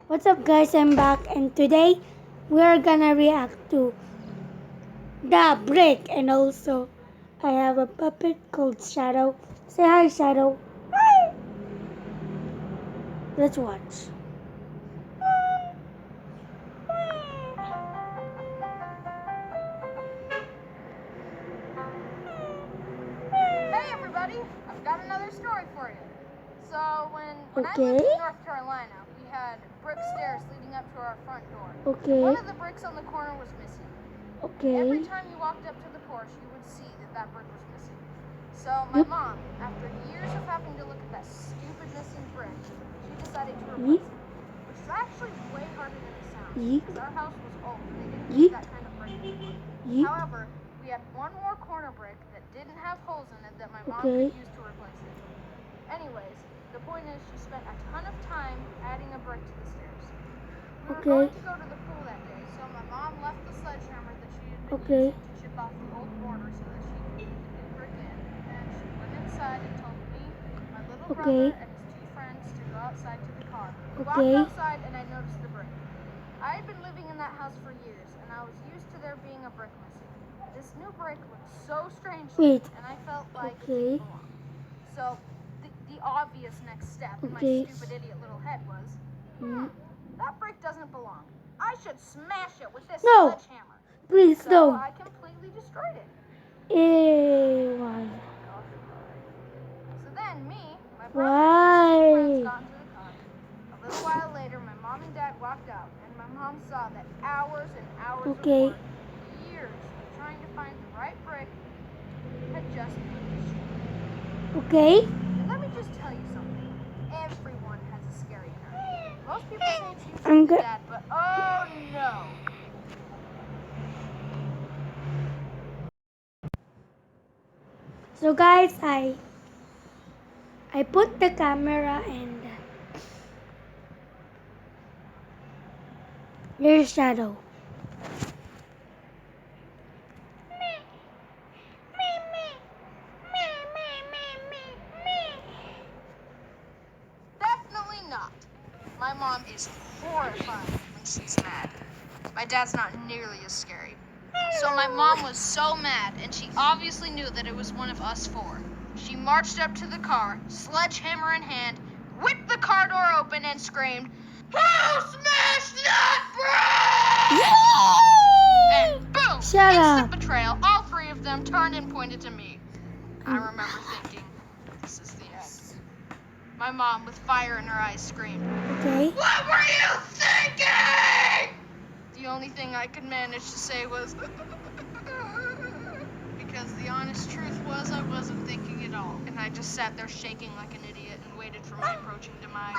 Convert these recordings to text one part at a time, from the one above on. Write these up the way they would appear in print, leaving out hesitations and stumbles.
What's up guys, I'm back and today we're gonna react to The Brick, and also I have a puppet called Shadow. Say hi, Shadow. Hi. Let's watch. Hey everybody, I've got another story for you. So when I lived in North Carolina, we had brick stairs leading up to our front door. Okay. One of the bricks on the corner was missing. Okay. Every time you walked up to the porch, you would see that brick was missing. So my mom, after years of having to look at that stupid missing brick, she decided to replace it, which is actually way harder than it sounds, because our house was old and they didn't use that kind of brick anymore. However, we had one more corner brick that didn't have holes in it that my mom could use to replace it. Anyways, the point is she spent a ton of time adding a brick to the stairs. We were going to go to the pool that day, so my mom left the sledgehammer that she had been using to chip off the old border so that she could get the brick in. And she went inside and told me, my little brother, and his two friends to go outside to the car. We walked outside and I noticed the brick. I had been living in that house for years, and I was used to there being a brick missing. This new brick looked so strange to me, and I felt like it didn't belong. So the obvious next step in my stupid idiot little head was, that brick doesn't belong. I should smash it with this sledgehammer. Please so I completely destroyed it. Why? So then me, my brother, and his two friends got into the car. A little while later, my mom and dad walked out, and my mom saw that hours and hours of work, years of trying to find the right brick, had just been destroyed. And let me just tell you something. Everyone has a scary night. Most people say it's usually the dad, but oh no. So guys, I put the camera and here's Shadow. Definitely not. My mom is horrified when she's mad. My dad's not nearly as scary. So my mom was so mad, and she obviously knew that it was one of us four. She marched up to the car, sledgehammer in hand, whipped the car door open, and screamed, "Who smashed that brick?" And boom! Instant betrayal. All three of them turned and pointed to me. I remember thinking, this is the end. My mom, with fire in her eyes, screamed, "What were you thinking?" The only thing I could manage to say was, because the honest truth was I wasn't thinking at all. And I just sat there shaking like an idiot and waited for my approaching demise.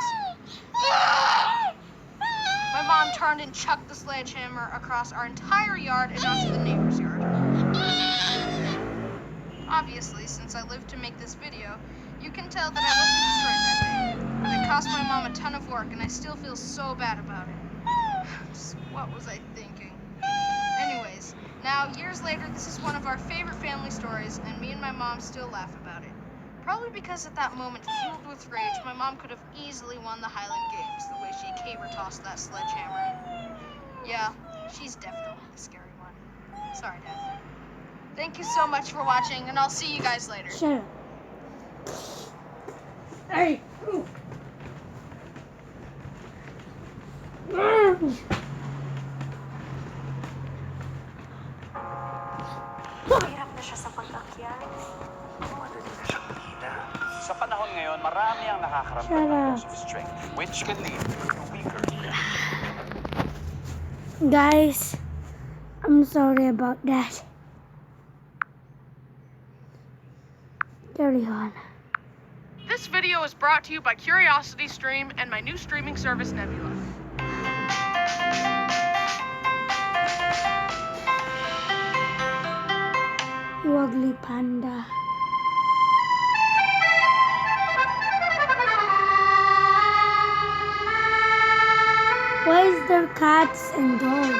My mom turned and chucked the sledgehammer across our entire yard and onto the neighbor's yard. Obviously, since I lived to make this video, you can tell that I wasn't destroyed that day. It cost my mom a ton of work, and I still feel so bad about it. Just, what was I thinking? Anyways, now, years later, this is one of our favorite family stories, and me and my mom still laugh about it. Probably because at that moment, fueled with rage, my mom could have easily won the Highland Games, the way she caber-tossed that sledgehammer. Yeah, she's definitely the scary one. Sorry, Dad. Thank you so much for watching, and I'll see you guys later. Shut up. Hey! Mahirap na siya sa pag-akyat. Madali na siyang hina. Sa panahon ngayon, marami ang nakakaramdam ng loss of strength, which can lead to weaker limbs. Guys, I'm sorry about that. Carry on. This video is brought to you by CuriosityStream and my new streaming service, Nebula. You ugly panda. Why is there cats and dogs?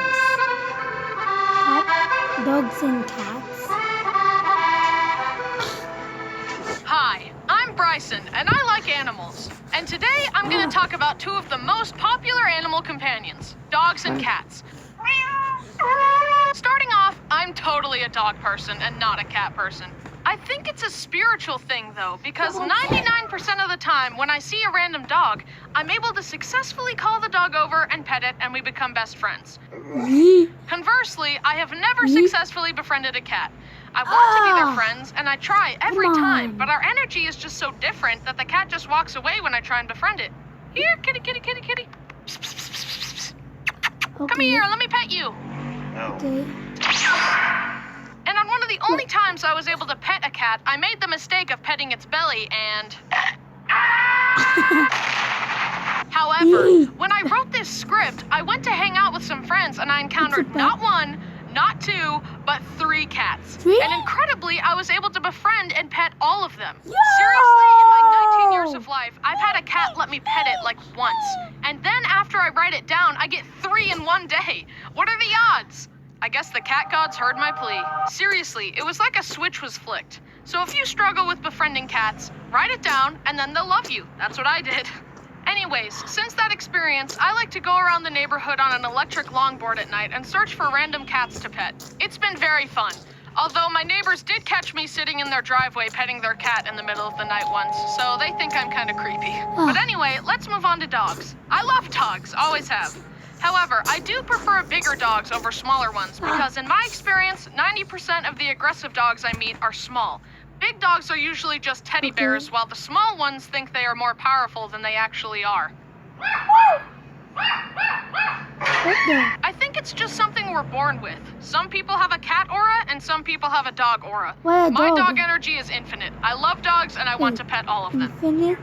Dogs and cats? Hi, I'm Brian. Bryson, and I like animals. And today I'm going to talk about two of the most popular animal companions, dogs and cats. Starting off, I'm totally a dog person and not a cat person. I think it's a spiritual thing though, because 99% of the time when I see a random dog, I'm able to successfully call the dog over and pet it and we become best friends. Conversely, I have never successfully befriended a cat. I want to be their friends, and I try every time, but our energy is just so different that the cat just walks away when I try and befriend it. Here, kitty, kitty, kitty, kitty. Psst, psst, psst, psst, psst. Come here, let me pet you. Okay. And on one of the only times I was able to pet a cat, I made the mistake of petting its belly and... However, when I wrote this script, I went to hang out with some friends and I encountered not one, not two, but 3 cats. And incredibly, I was able to befriend and pet all of them. Seriously, in my 19 years of life, I've had a cat let me pet it like once. And then after I write it down, I get 3 in one day. What are the odds? I guess the cat gods heard my plea. Seriously, it was like a switch was flicked. So if you struggle with befriending cats, write it down and then they'll love you. That's what I did. Anyways, since that experience, I like to go around the neighborhood on an electric longboard at night and search for random cats to pet. It's been very fun. Although my neighbors did catch me sitting in their driveway petting their cat in the middle of the night once, so they think I'm kind of creepy. But anyway, let's move on to dogs. I love dogs, always have. However, I do prefer bigger dogs over smaller ones because in my experience, 90% of the aggressive dogs I meet are small. Big dogs are usually just teddy bears, while the small ones think they are more powerful than they actually are. I think it's just something we're born with. Some people have a cat aura, and some people have a dog aura. Why a My dog? dog energy is infinite. I love dogs, and I want to pet all of them. Infinite?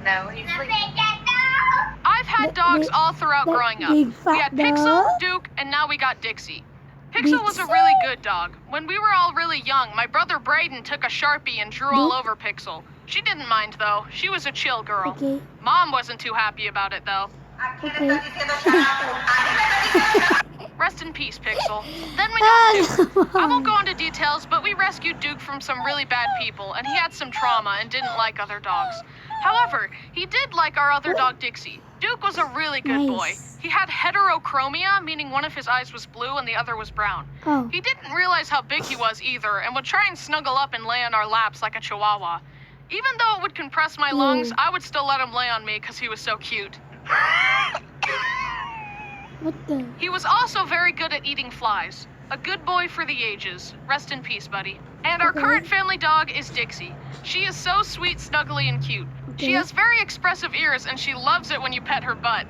No, he's like... I've had dogs all throughout that growing up. big fat We had Pixel, dog? Duke, and now we got Dixie. Pixel was a really good dog. When we were all really young, my brother Braden took a Sharpie and drew all over Pixel. She didn't mind though. She was a chill girl. Okay. Mom wasn't too happy about it though. Okay. Rest in peace, Pixel. Then we got Duke. I won't go. go into details, but we rescued Duke from some really bad people, and he had some trauma and didn't like other dogs. However, he did like our other dog, Dixie. Duke was a really good boy. Nice. He had heterochromia, meaning one of his eyes was blue and the other was brown. Oh. He didn't realize how big he was either, and would try and snuggle up and lay on our laps like a chihuahua. Even though it would compress my lungs, I would still let him lay on me because he was so cute. What the? He was also very good at eating flies. A good boy for the ages. Rest in peace, buddy. And our current family dog is Dixie. She is so sweet, snuggly, and cute. She has very expressive ears, and she loves it when you pet her butt.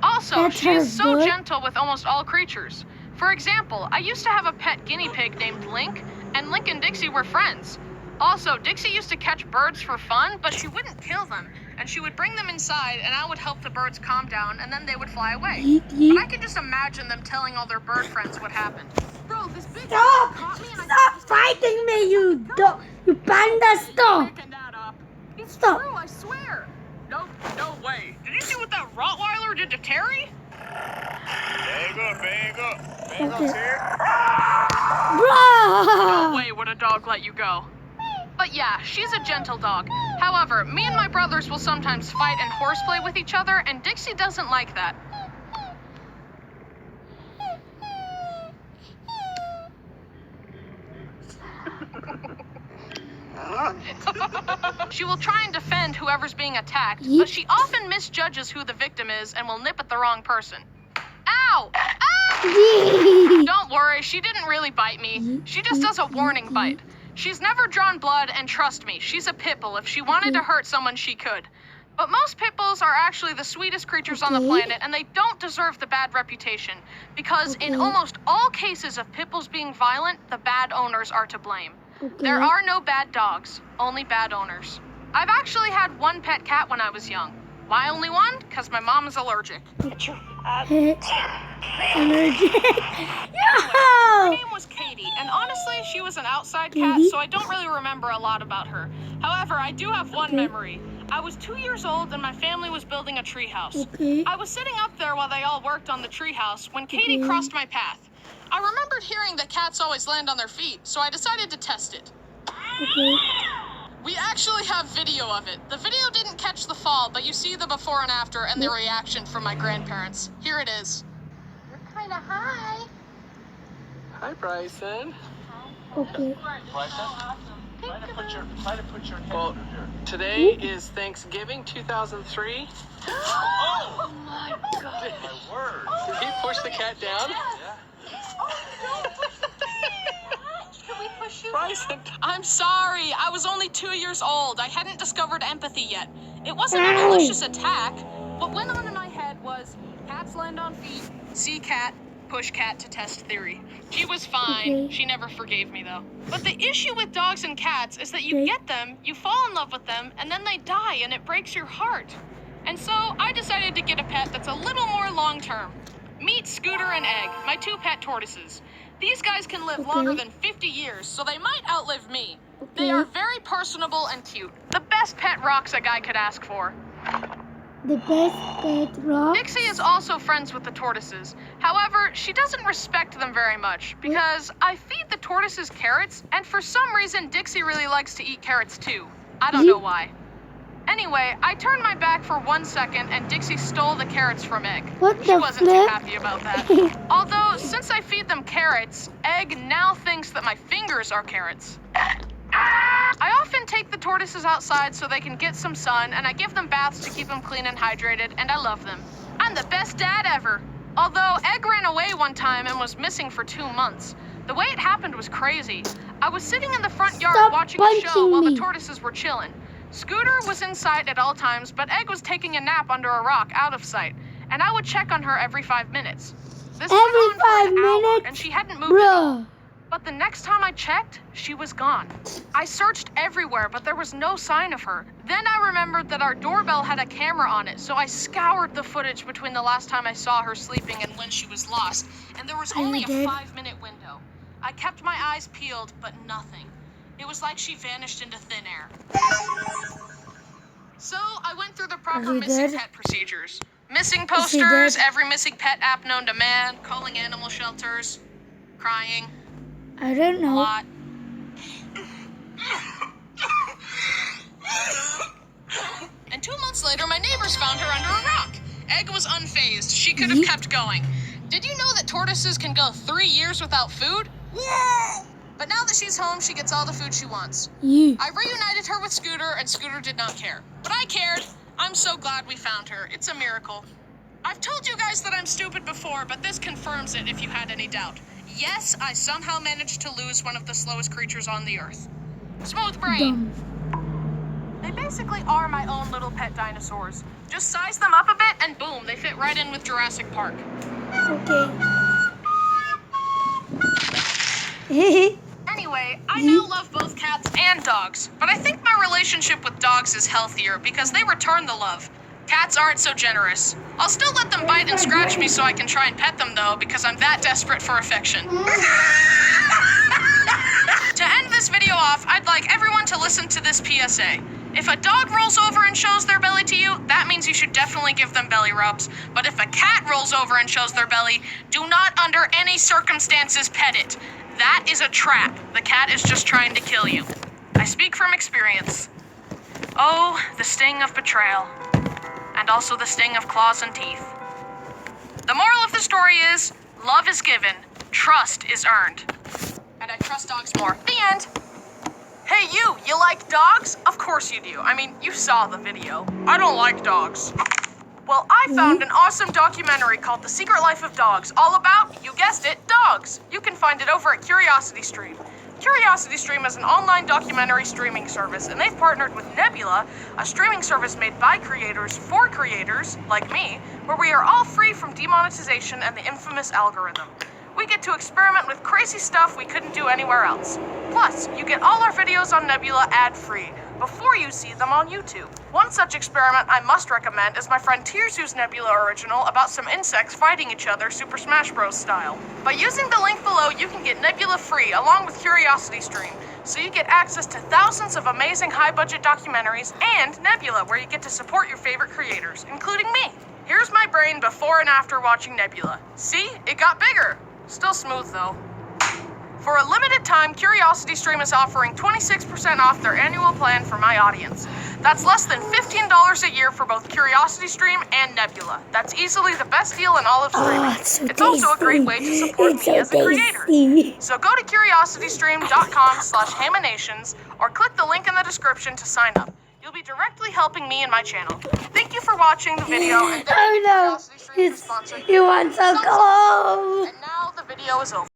Also, That's she is her so butt? gentle with almost all creatures. For example, I used to have a pet guinea pig named Link, and Link and Dixie were friends. Also, Dixie used to catch birds for fun, but she wouldn't kill them, and she would bring them inside, and I would help the birds calm down, and then they would fly away. Yeet, yeet. But I can just imagine them telling all their bird friends what happened. Bro, this big Stop! dog caught me and Stop fighting me, you dog! You panda, stop! picking that up. It's Stop. true, I swear. No way. Did you see what that Rottweiler did to Terry? Okay. No Bro! way would a dog let you go. But yeah, she's a gentle dog. However, me and my brothers will sometimes fight and horseplay with each other, and Dixie doesn't like that. She will try and defend whoever's being attacked, Yeet. but she often misjudges who the victim is and will nip at the wrong person. Ow! Ah! Don't worry, she didn't really bite me. She just does a warning bite. She's never drawn blood, and trust me, she's a pit bull. If she wanted to hurt someone, she could. But most pit bulls are actually the sweetest creatures on the planet, and they don't deserve the bad reputation. Because in almost all cases of pit bulls being violent, the bad owners are to blame. There are no bad dogs, only bad owners. I've actually had one pet cat when I was young. Why only one? Because my mom is allergic. Allergic. Her Yo! name was Katie, and honestly, she was an outside cat, Katie? so I don't really remember a lot about her. However, I do have one memory. I was 2 years old and my family was building a treehouse. Okay. I was sitting up there while they all worked on the treehouse when Katie crossed my path. I remembered hearing that cats always land on their feet, so I decided to test it. Okay. We actually have video of it. The video didn't catch the fall, but you see the before and after and the reaction from my grandparents. Here it is. You're kind of high. Hi, Bryson. Okay. Bryson, try to put your head Well, through here. today is Thanksgiving 2003. Oh my God! My word. Did he push the cat down? Yeah. Can we push you? Bryson. I'm sorry. I was only 2 years old. I hadn't discovered empathy yet. It wasn't a Ow. malicious attack. What went on in my head was cats land on feet, see cat, push cat to test theory. She was fine. Okay. She never forgave me though. But the issue with dogs and cats is that you Okay. get them, you fall in love with them, and then they die and it breaks your heart. And so I decided to get a pet that's a little more long term. Meet Scooter and Egg, my 2 pet tortoises. These guys can live longer than 50 years, so they might outlive me. They are very personable and cute. The best pet rocks a guy could ask for. The best pet rock. Dixie is also friends with the tortoises. However, she doesn't respect them very much because I feed the tortoises carrots, and for some reason, Dixie really likes to eat carrots too. I don't know why. Anyway, I turned my back for 1 second and Dixie stole the carrots from Egg. What She the wasn't too flip? happy about that. Although, since I feed them carrots, Egg now thinks that my fingers are carrots. I often take the tortoises outside so they can get some sun, and I give them baths to keep them clean and hydrated, and I love them. I'm the best dad ever. Although Egg ran away one time and was missing for 2 months. The way it happened was crazy. I was sitting in the front yard Stop watching a show punching while the me. tortoises were chilling. Scooter was in sight at all times, but Egg was taking a nap under a rock out of sight, and I would check on her every 5 minutes. This went Every on for 5 an hour, minutes? and she hadn't moved at all. Bruh. But the next time I checked, she was gone. I searched everywhere, but there was no sign of her. Then I remembered that our doorbell had a camera on it, so I scoured the footage between the last time I saw her sleeping and when she was lost, and there was Are you only a dead? 5-minute window. I kept my eyes peeled, but nothing. It was like she vanished into thin air. So I went through the proper he missing dead? pet procedures. Missing he posters, dead? every missing pet app known to man, calling animal shelters, crying. I don't A know. lot. And 2 months later, my neighbors found her under a rock. Egg was unfazed. She could have kept going. Did you know that tortoises can go 3 years without food? Yeah! But now that she's home, she gets all the food she wants. You. I reunited her with Scooter, and Scooter did not care. But I cared. I'm so glad we found her. It's a miracle. I've told you guys that I'm stupid before, but this confirms it if you had any doubt. Yes, I somehow managed to lose one of the slowest creatures on the earth. Smooth brain. Dumb. They basically are my own little pet dinosaurs. Just size them up a bit, and boom, they fit right in with Jurassic Park. Okay. Anyway, I now love both cats and dogs, but I think my relationship with dogs is healthier because they return the love. Cats aren't so generous. I'll still let them bite and scratch me so I can try and pet them though, because I'm that desperate for affection. To end this video off, I'd like everyone to listen to this PSA. If a dog rolls over and shows their belly to you, that means you should definitely give them belly rubs. But if a cat rolls over and shows their belly, do not under any circumstances pet it. That is a trap. The cat is just trying to kill you. I speak from experience. Oh, the sting of betrayal. And also the sting of claws and teeth. The moral of the story is, love is given, trust is earned. And I trust dogs more. The end. Hey you like dogs? Of course you do. I mean, you saw the video. I don't like dogs. Well, I found an awesome documentary called The Secret Life of Dogs, all about, you guessed it, dogs. You can find it over at CuriosityStream. CuriosityStream is an online documentary streaming service, and they've partnered with Nebula, a streaming service made by creators for creators, like me, where we are all free from demonetization and the infamous algorithm. We get to experiment with crazy stuff we couldn't do anywhere else. Plus, you get all our videos on Nebula ad-free, before you see them on YouTube. One such experiment I must recommend is my friend Tirsu's Nebula original about some insects fighting each other Super Smash Bros. Style. By using the link below, you can get Nebula free along with CuriosityStream, so you get access to thousands of amazing high-budget documentaries and Nebula, where you get to support your favorite creators, including me. Here's my brain before and after watching Nebula. See? It got bigger. Still smooth, though. For a limited time, CuriosityStream is offering 26% off their annual plan for my audience. That's less than $15 a year for both CuriosityStream and Nebula. That's easily the best deal in all of streaming. Oh, it's so It's also a great way to support It's me so as a creator. tasty. So go to curiositystream.com/Hamanations or click the link in the description to sign up. You'll be directly helping me and my channel. Thank you for watching the video, and thank you to Oh no, CuriosityStream for sponsoring. he wants so close. And now the video is over.